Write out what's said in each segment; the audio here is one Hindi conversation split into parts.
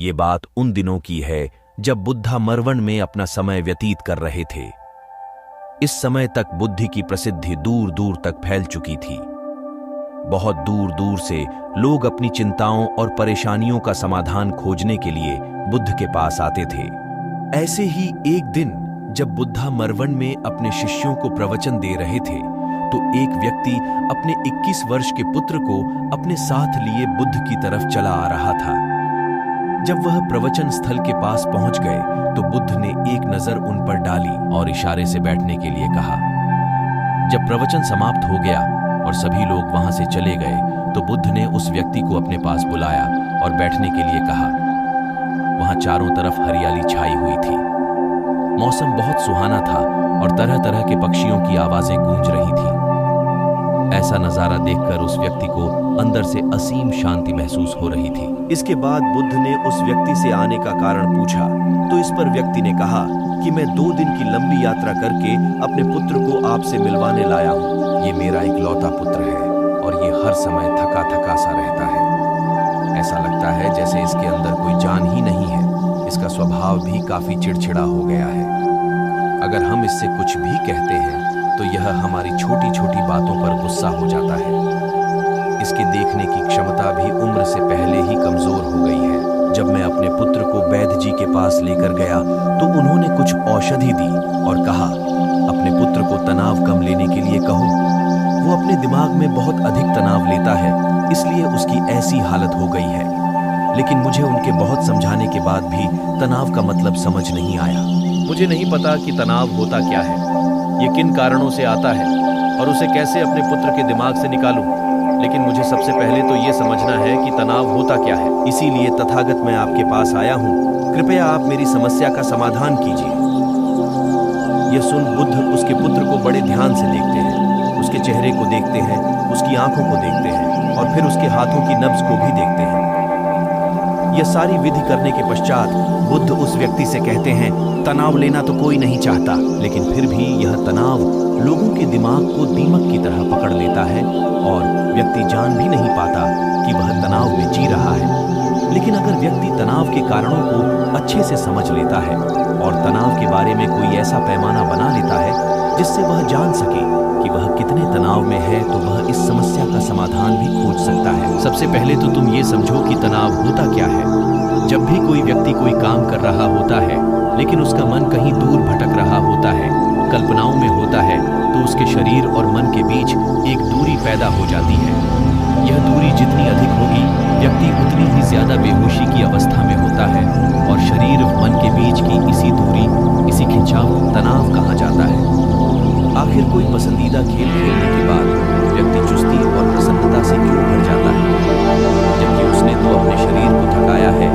ये बात उन दिनों की है जब बुद्धा मरवन में अपना समय व्यतीत कर रहे थे। इस समय तक बुद्धि की प्रसिद्धि दूर दूर तक फैल चुकी थी। बहुत दूर दूर से लोग अपनी चिंताओं और परेशानियों का समाधान खोजने के लिए बुद्ध के पास आते थे। ऐसे ही एक दिन जब बुद्धा मरवन में अपने शिष्यों को प्रवचन दे रहे थे तो एक व्यक्ति अपने 21 वर्ष के पुत्र को अपने साथ लिए बुद्ध की तरफ चला आ रहा था। जब वह प्रवचन स्थल के पास पहुंच गए तो बुद्ध ने एक नजर उन पर डाली और इशारे से बैठने के लिए कहा। जब प्रवचन समाप्त हो गया और सभी लोग वहां से चले गए तो बुद्ध ने उस व्यक्ति को अपने पास बुलाया और बैठने के लिए कहा। वहां चारों तरफ हरियाली छाई हुई थी। मौसम बहुत सुहाना था और तरह तरह के पक्षियों की आवाजें गूंज रही थी। ऐसा नजारा देखकर उस व्यक्ति को अंदर से असीम शांति महसूस हो रही थी। इसके बाद बुद्ध ने उस व्यक्ति से आने का कारण पूछा तो इस पर व्यक्ति ने कहा कि मैं 2 दिन की लंबी यात्रा करके अपने पुत्र को आपसे मिलवाने लाया हूँ। ये मेरा इकलौता पुत्र है और ये हर समय थका थका सा रहता है। ऐसा लगता है जैसे इसके अंदर कोई जान ही नहीं है। इसका स्वभाव भी काफी चिड़चिड़ा हो गया है। अगर हम इससे कुछ भी कहते हैं तो यह हमारी छोटी छोटी बातों पर गुस्सा हो जाता है। इसके देखने की क्षमता भी उम्र से पहले ही कमजोर हो गई है। जब मैं अपने पुत्र को वैद्य जी के पास लेकर गया तो उन्होंने कुछ औषधि दी और कहा अपने पुत्र को तनाव कम लेने के लिए कहो। वो अपने दिमाग में बहुत अधिक तनाव लेता है, इसलिए उसकी ऐसी हालत हो गई है। लेकिन मुझे उनके बहुत समझाने के बाद भी तनाव का मतलब समझ नहीं आया। मुझे नहीं पता कि तनाव होता क्या है, ये किन कारणों से आता है और उसे कैसे अपने पुत्र के दिमाग से निकालूं। लेकिन मुझे सबसे पहले तो ये समझना है कि तनाव होता क्या है। इसीलिए तथागत मैं आपके पास आया हूँ। कृपया आप मेरी समस्या का समाधान कीजिए। यह सुन बुद्ध उसके पुत्र को बड़े ध्यान से देखते हैं, उसके चेहरे को देखते हैं, उसकी आंखों को देखते हैं और फिर उसके हाथों की नब्ज को भी देखते हैं। यह सारी विधि करने के पश्चात बुद्ध उस व्यक्ति से कहते हैं तनाव लेना तो कोई नहीं चाहता, लेकिन फिर भी यह तनाव लोगों के दिमाग को दीमक की तरह पकड़ लेता है और व्यक्ति जान भी नहीं पाता कि वह तनाव में जी रहा है। लेकिन अगर व्यक्ति तनाव के कारणों को अच्छे से समझ लेता है और तनाव के बारे में कोई ऐसा पैमाना बना लेता है जिससे वह जान सके कि वह कितने तनाव में है, तो वह इस समस्या का समाधान भी खोज सकता है। सबसे पहले तो तुम ये समझो कि तनाव होता क्या है। जब भी कोई व्यक्ति कोई काम कर रहा होता है लेकिन उसका मन कहीं दूर भटक रहा होता है, कल्पनाओं में होता है, तो उसके शरीर और मन के बीच एक दूरी पैदा हो जाती है। यह दूरी जितनी अधिक होगी, व्यक्ति उतनी ही ज्यादा बेहोशी की अवस्था में होता है और शरीर मन के बीच की इसी दूरी, इसी खिंचाव तनाव कहा जाता है। आखिर कोई पसंदीदा खेल खेलने के बाद व्यक्ति चुस्ती और प्रसन्नता से क्यों भर जाता है, जबकि उसने तो अपने शरीर को थकाया है।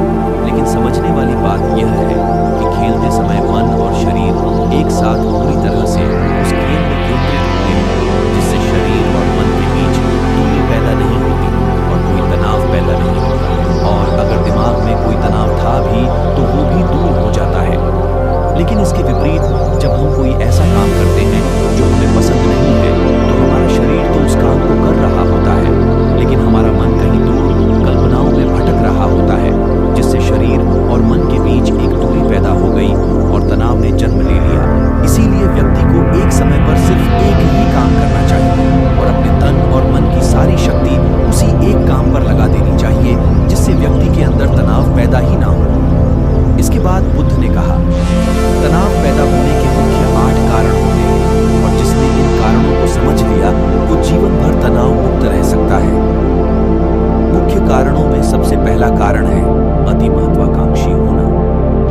लेकिन समझने वाली बात यह है कि खेलते समय मन और शरीर एक साथ पूरी तरह से उस खेल में केंद्रित होते हैं, जिससे शरीर और मन के बीच दूरी पैदा नहीं होती और कोई तनाव पैदा नहीं होता। और अगर दिमाग में कोई तनाव था भी तो वो भी दूर हो जाता है। लेकिन इसके विपरीत जब हम कोई ऐसा काम करते हैं जो हमें पसंद नहीं है तो हमारा शरीर तो उस काम को कर रहा होता है, लेकिन हमारा मन कहीं दूर कल्पनाओं में भटक रहा होता है, जिससे शरीर और मन के बीच एक दूरी पैदा हो गई और तनाव ने जन्म ले लिया। इसीलिए व्यक्ति को एक समय पर सिर्फ एक ही काम करना चाहिए और अपने तन और मन की सारी शक्ति उसी एक काम पर लगा देनी चाहिए, जिससे व्यक्ति के अंदर तनाव पैदा ही ना हो। इसके बाद बुद्ध ने कहा तनाव पैदा होने के मुख्य 8 कारण होते हैं और जिसने इन कारणों को समझ लिया वो जीवन भर तनाव मुक्त रह सकता है। मुख्य कारणों में सबसे पहला कारण है अति महत्वाकांक्षी होना।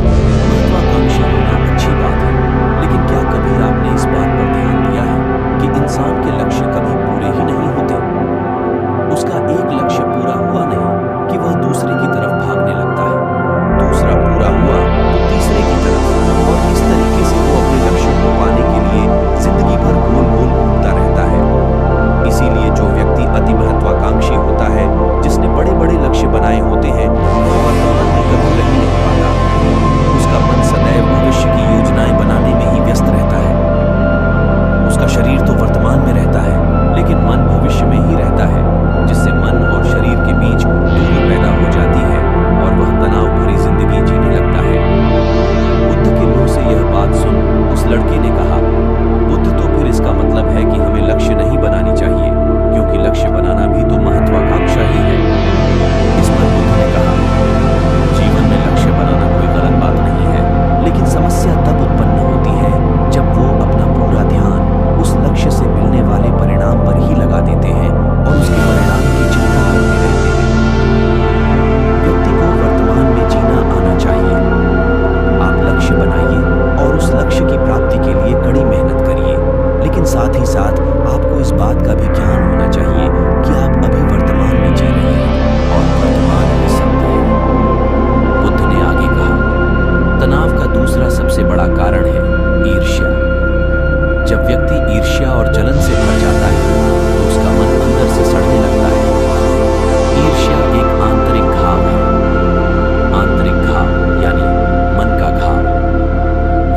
महत्वाकांक्षी होना अच्छी बात है, लेकिन क्या कभी आपने इस बात पर ध्यान दिया है कि इंसान के लक्ष्य कभी पूरे ही नहीं होते। उसका एक लक्ष्य पूरा हुआ नहीं कि वह दूसरे की तरफ भागने लगता है। जब व्यक्ति ईर्ष्या और जलन से भर जाता है तो उसका मन अंदर से सड़ने लगता है। ईर्ष्या एक आंतरिक घाव है। आंतरिक घाव यानी मन का घाव।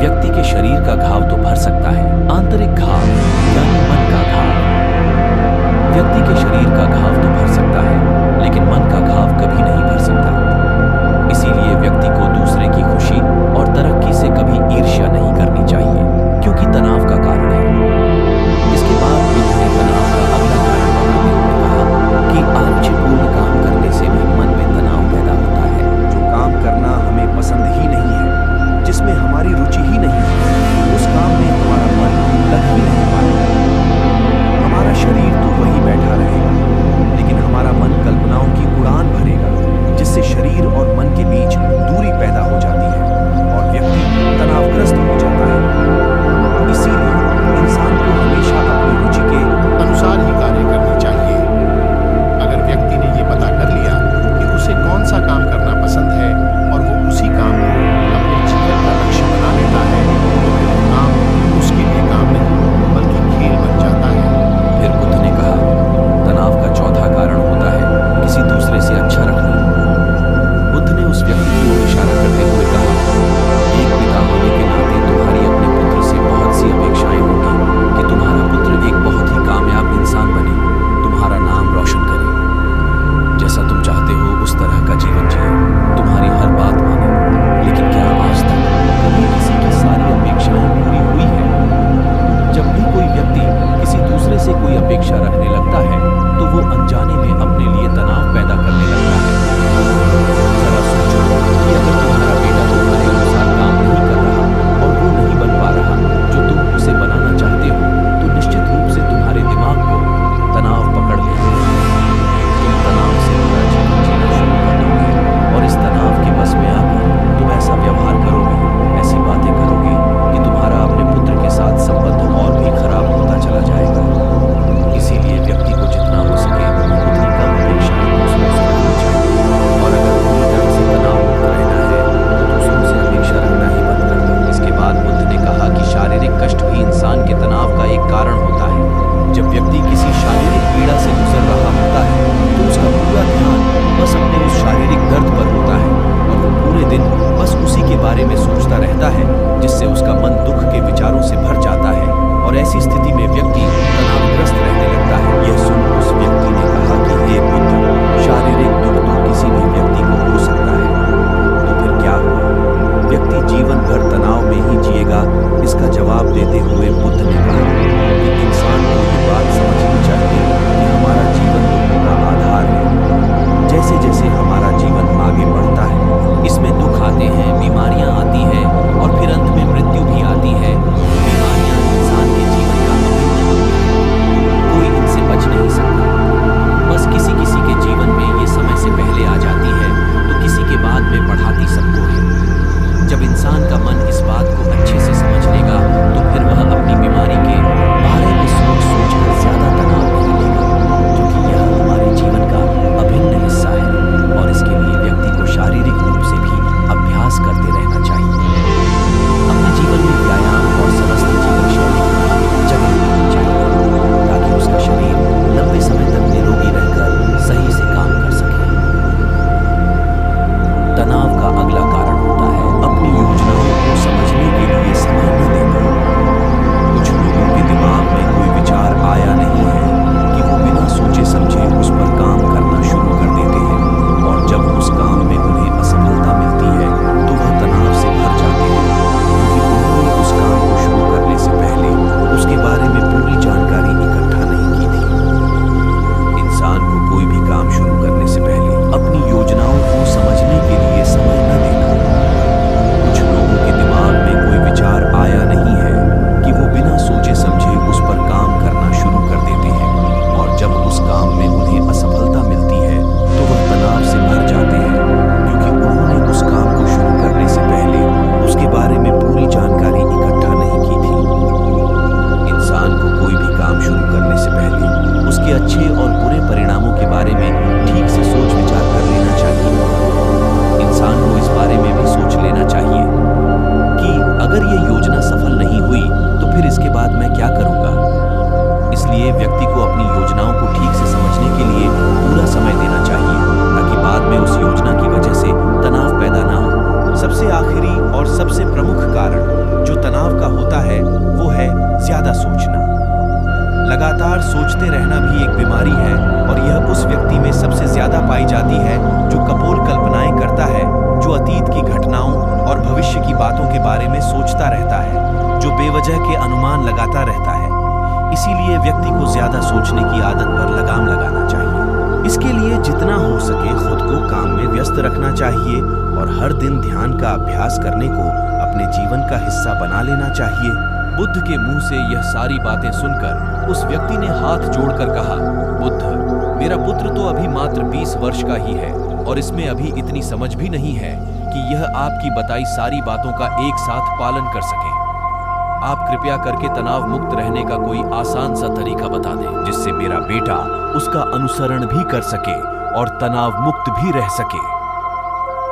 व्यक्ति के शरीर का घाव तो भर सकता है, आंतरिक घाव यानी मन का घाव। व्यक्ति के शरीर का घाव तो भर सकता है, लेकिन मन का घाव कभी नहीं भर सकता। इसीलिए व्यक्ति को दूसरे की खुशी और तरक्की से कभी ईर्ष्या नहीं करनी चाहिए, क्योंकि तनाव का कारण है। इसके बाद बुद्ध ने तनाव का अगला कारण बताते हुए कहा कि आरुचिपूर्ण काम करने से भी मन में तनाव पैदा होता है। जो काम करना हमें पसंद ही नहीं है, जिसमें हमारी रुचि ही नहीं है, उस काम में हमारा मन लग ही नहीं पाएगा। हमारा शरीर तो वही बैठा रहेगा, लेकिन हमारा मन कल्पनाओं की उड़ान भरेगा, जिससे शरीर और मन के बीच दूरी पैदा हो जाती है और व्यक्ति तनावग्रस्त हो जाता है। इसीलिए इंसान को हमेशा अपनी रुचि के अनुसार ही कार्य करनी चाहिए। अगर व्यक्ति ने ये पता कर लिया कि उसे कौन सा काम करना पसंद है और वो उसी काम को अपने जीवन का लक्ष्य बना लेता है, तो फिर वो काम उसके लिए काम नहीं बल्कि खेल बन जाता है। फिर बुद्ध ने कहा, तनाव का चौथा कारण होता है किसी दूसरे से अच्छा रखना। बुद्ध ने उस व्यक्ति की ओर इशारा करते हुए कहा, एक पिता होने के नाते तुम्हारी अपने पुत्र से बहुत सी अपेक्षाएं होंगी कि तुम्हारा पुत्र एक बहुत ही कामयाब इंसान बने, तुम्हारा नाम रोशन करे, जैसा तुम चाहते हो उस तरह का जीवन जिए, तुम्हारी हर बात माने। लेकिन क्या आज तक कभी किसी की सारी अपेक्षाएं पूरी हुई है? जब भी कोई व्यक्ति किसी दूसरे से कोई अपेक्षा रखने लगता है तो वो अनजाने में अपने लिए तनाव पैदा करने लगता है। जरा सोचो कि अगर तुम्हारा बेटा तुम्हारे अनुसार काम नहीं कर रहा और वो नहीं बन पा रहा जो तुम उसे बनाना चाहते हो, तो निश्चित रूप से तुम्हारे दिमाग को तनाव पकड़ लेगा। तुम तनाव से भरा जीवन जीना शुरू कर दोगे और इस तनाव के बस में आकर तुम ऐसा व्यवहार करोगे, ऐसी बातें करोगे कि तुम्हारा अपने पुत्र के साथ संबंध और भी खराब होता चला जाएगा। इसीलिए व्यक्ति को जितना हो सके उतनी कम अपेक्षाएं दूसरों से रखनी चाहिए, और अगर पूरी तरह से तनाव मुक्त रहना है तो दूसरों से अपेक्षा रखना ही बंद कर दो। इसके बाद बुद्ध ने कहा कि शारीरिक कष्ट भी इंसान के तनाव का एक कारण होता है। जब व्यक्ति किसी शारीरिक पीड़ा से गुजर रहा होता है तो उसका पूरा ध्यान बस अपने उस शारीरिक दर्द पर होता है और वो पूरे दिन बस उसी के बारे में सोचता रहता है, जिससे उसका मन दुख के विचारों से भर जाता है और ऐसी स्थिति में व्यक्ति तनावग्रस्त रहने लगता है। यह सुन उस व्यक्ति ने कहा कि हे बुद्ध, शारीरिक दुख तो किसी भी व्यक्ति को हो सकता है, तो फिर क्या हुआ? व्यक्ति जीवन भर तनाव में ही जिएगा? इसका जवाब देते हुए बुद्ध ने कहा कि इंसान को ये बात समझनी चाहिए कि हमारा जीवन दुखों का आधार है। जैसे जैसे हमारा जीवन आगे बढ़ता है, इसमें दुख आते हैं, बीमारियां आती हैं और फिर अंत में मृत्यु भी आती है। बीमारियां इंसान के जीवन का अभिन्न अंग है, कोई इनसे बच नहीं सकता। बस किसी किसी के जीवन में ये समय से पहले आ जाती है तो किसी के बाद में बढ़ाती सबको है। जब इंसान का मन इस बात को अच्छे से समझ लेगा तो फिर वह अपनी बीमारी के बारे में सोच सोच कर ज्यादा तनाव नहीं लेगा, क्योंकि यह हमारे जीवन का अभिन्न हिस्सा है और इसके लिए व्यक्ति को शारीरिक रूप से भी अभ्यास करते रहना चाहिए। अपने जीवन में व्यायाम और समस्त जीवन शैली की जगह देनी चाहिए ताकि उसका शरीर लंबे समय तक निरोगी रहकर सही से काम कर सके। तनाव का अगला कारण होता है अपनी योजनाओं को समझने पाई जाती है जो कपोल कल्पनाएं करता है, जो अतीत की घटनाओं और भविष्य की बातों के बारे में सोचता रहता है, जो बेवजह के अनुमान लगाता रहता है। इसीलिए व्यक्ति को ज्यादा सोचने की आदत पर लगाम लगाना चाहिए। इसके लिए जितना हो सके खुद को काम में व्यस्त रखना चाहिए और हर दिन ध्यान का अभ्यास करने को अपने जीवन का हिस्सा बना लेना चाहिए। बुद्ध के मुंह से यह सारी बातें सुनकर उस व्यक्ति ने हाथ जोड़कर कहा, बुद्ध, मेरा पुत्र तो अभी मात्र 20 वर्ष का ही है और इसमें अभी इतनी समझ भी नहीं है कि यह आपकी बताई सारी बातों का एक साथ पालन कर सके। आप कृपया करके तनाव मुक्त रहने का कोई आसान सा तरीका बता दें जिससे मेरा बेटा उसका अनुसरण भी कर सके और तनाव मुक्त भी रह सके।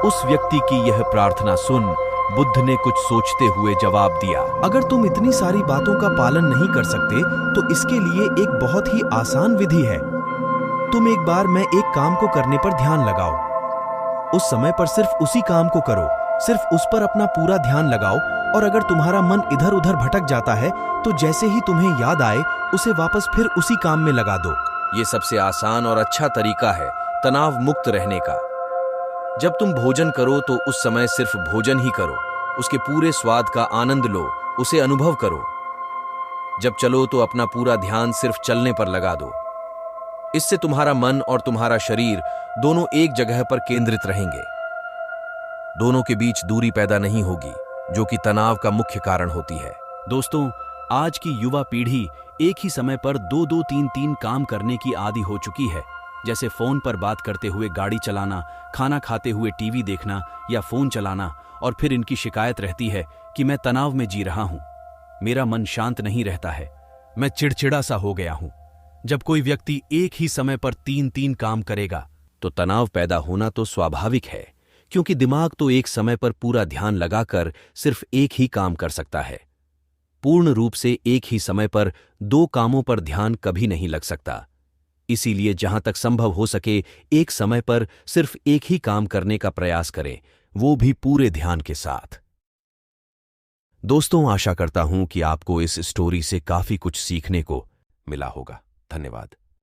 उस व्यक्ति की यह प्रार्थना सुन बुद्ध ने कुछ सोचते हुए जवाब दिया, अगर तुम इतनी सारी बातों का पालन नहीं कर सकते तो इसके लिए एक बहुत ही आसान विधि है। तुम एक बार मैं एक काम को करने पर ध्यान लगाओ। उस समय पर सिर्फ उसी काम को करो, सिर्फ उस पर अपना पूरा ध्यान लगाओ और अगर तुम्हारा मन इधर उधर भटक जाता है तो जैसे ही तुम्हें याद आए उसे वापस फिर उसी काम में लगा दो। ये सबसे आसान और अच्छा तरीका है तनाव मुक्त रहने का। जब तुम भोजन करो तो उस समय सिर्फ भोजन ही करो, उसके पूरे स्वाद का आनंद लो, उसे अनुभव करो। जब चलो तो अपना पूरा ध्यान सिर्फ चलने पर लगा दो। इससे तुम्हारा मन और तुम्हारा शरीर दोनों एक जगह पर केंद्रित रहेंगे। दोनों के बीच दूरी पैदा नहीं होगी जो कि तनाव का मुख्य कारण होती है। दोस्तों, आज की युवा पीढ़ी एक ही समय पर 2-2, 3-3 काम करने की आदी हो चुकी है, जैसे फोन पर बात करते हुए गाड़ी चलाना, खाना खाते हुए टीवी देखना या फोन चलाना। और फिर इनकी शिकायत रहती है कि मैं तनाव में जी रहा हूं, मेरा मन शांत नहीं रहता है, मैं चिड़चिड़ा सा हो गया हूं। जब कोई व्यक्ति एक ही समय पर 3-3 काम करेगा तो तनाव पैदा होना तो स्वाभाविक है, क्योंकि दिमाग तो एक समय पर पूरा ध्यान लगाकर सिर्फ एक ही काम कर सकता है। पूर्ण रूप से एक ही समय पर 2 कामों पर ध्यान कभी नहीं लग सकता। इसीलिए जहां तक संभव हो सके एक समय पर सिर्फ एक ही काम करने का प्रयास करें, वो भी पूरे ध्यान के साथ। दोस्तों, आशा करता हूं कि आपको इस स्टोरी से काफी कुछ सीखने को मिला होगा। धन्यवाद।